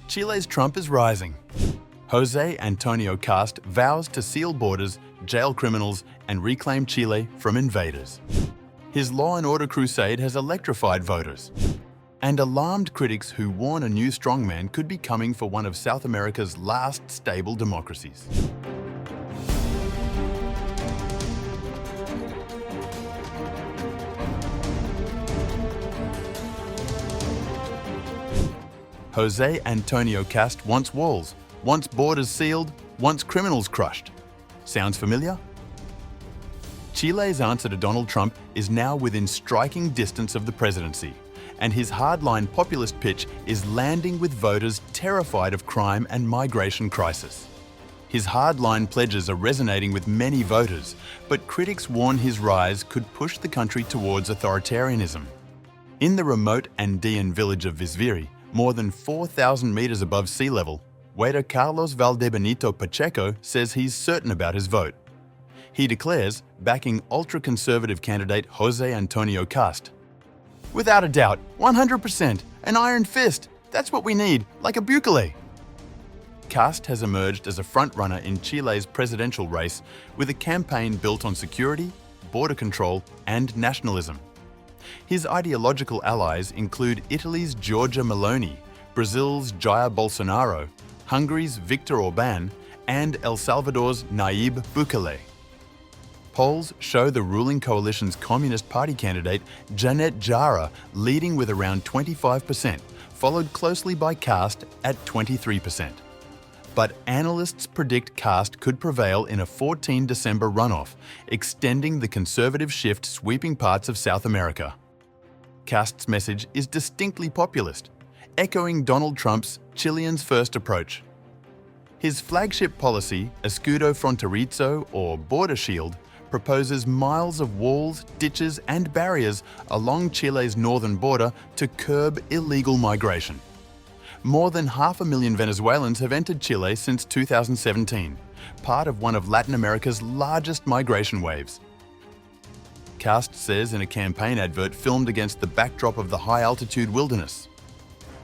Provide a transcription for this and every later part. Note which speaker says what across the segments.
Speaker 1: Chile's Trump is rising. José Antonio Kast vows to seal borders, jail criminals, and reclaim Chile from invaders. His law and order crusade has electrified voters and alarmed critics who warn a new strongman could be coming for one of South America's last stable democracies. José Antonio Kast wants walls, wants borders sealed, wants criminals crushed. Sounds familiar? Chile's answer to Donald Trump is now within striking distance of the presidency, and his hardline populist pitch is landing with voters terrified of crime and migration crisis. His hardline pledges are resonating with many voters, but critics warn his rise could push the country towards authoritarianism. In the remote Andean village of Visviri, more than 4,000 meters above sea level, waiter Carlos Valdebenito Pacheco says he's certain about his vote. He declares, backing ultra-conservative candidate José Antonio Kast. Without a doubt, 100%, an iron fist, that's what we need, like a Bukele. Kast has emerged as a frontrunner in Chile's presidential race with a campaign built on security, border control, and nationalism. His ideological allies include Italy's Giorgia Meloni, Brazil's Jair Bolsonaro, Hungary's Viktor Orbán, and El Salvador's Nayib Bukele. Polls show the ruling coalition's Communist Party candidate Janet Jara leading with around 25%, followed closely by Kast at 23%. But analysts predict Kast could prevail in a 14 December runoff, extending the conservative shift sweeping parts of South America. Kast's message is distinctly populist, echoing Donald Trump's Chileans First approach. His flagship policy, Escudo Fronterizo or Border Shield, proposes miles of walls, ditches and barriers along Chile's northern border to curb illegal migration. More than 500,000 Venezuelans have entered Chile since 2017, part of one of Latin America's largest migration waves. Kast says in a campaign advert filmed against the backdrop of the high-altitude wilderness.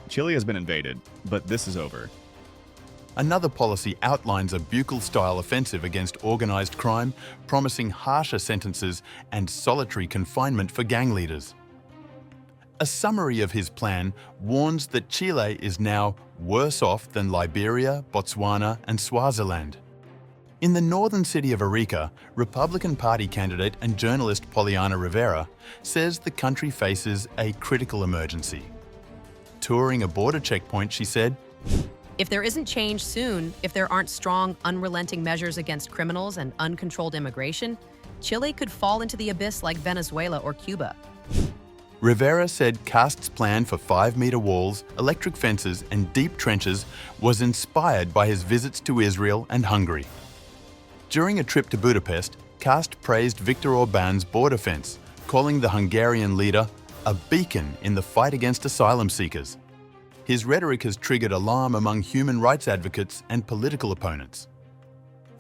Speaker 2: Chile has been invaded, but this is over.
Speaker 1: Another policy outlines a Bukele-style offensive against organized crime, promising harsher sentences and solitary confinement for gang leaders. A summary of his plan warns that Chile is now worse off than Liberia, Botswana, and Swaziland. In the northern city of Arica, Republican Party candidate and journalist Poliana Rivera says the country faces a critical emergency. Touring a border checkpoint, she said,
Speaker 3: "If there isn't change soon, if there aren't strong, unrelenting measures against criminals and uncontrolled immigration, Chile could fall into the abyss like Venezuela or Cuba."
Speaker 1: Rivera said Kast's plan for 5-meter walls, electric fences, and deep trenches was inspired by his visits to Israel and Hungary. During a trip to Budapest, Kast praised Viktor Orbán's border fence, calling the Hungarian leader a beacon in the fight against asylum seekers. His rhetoric has triggered alarm among human rights advocates and political opponents.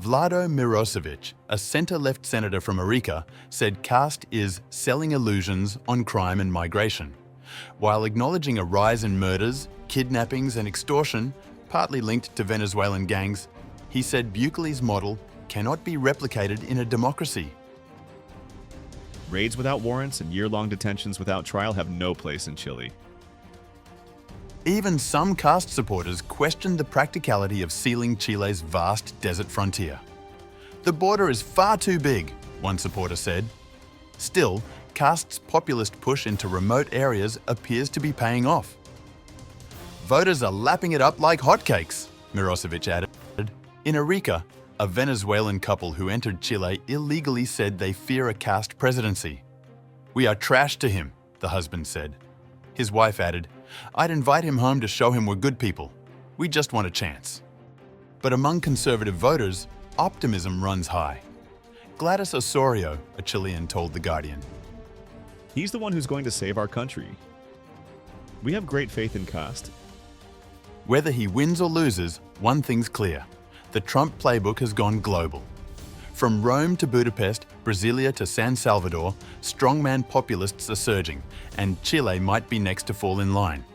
Speaker 1: Vlado Mirosevic, a center-left senator from Arica, said Kast is selling illusions on crime and migration, while acknowledging a rise in murders, kidnappings and extortion, partly linked to Venezuelan gangs. He said Bukele's model cannot be replicated in a democracy.
Speaker 2: Raids without warrants and year-long detentions without trial have no place in Chile.
Speaker 1: Even some Kast supporters questioned the practicality of sealing Chile's vast desert frontier. "The border is far too big," one supporter said. Still, Kast's populist push into remote areas appears to be paying off. "Voters are lapping it up like hotcakes," Mirosevic added. In Arica, a Venezuelan couple who entered Chile illegally said they fear a Kast presidency. "We are trash to him," the husband said. His wife added, "I'd invite him home to show him we're good people. We just want a chance." But among conservative voters, optimism runs high. Gladys Osorio, a Chilean, told The Guardian,
Speaker 2: He's the one who's going to save our country. We have great faith in Kast.
Speaker 1: Whether he wins or loses, one thing's clear. The Trump playbook has gone global. From Rome to Budapest, Brasilia to San Salvador, strongman populists are surging, and Chile might be next to fall in line.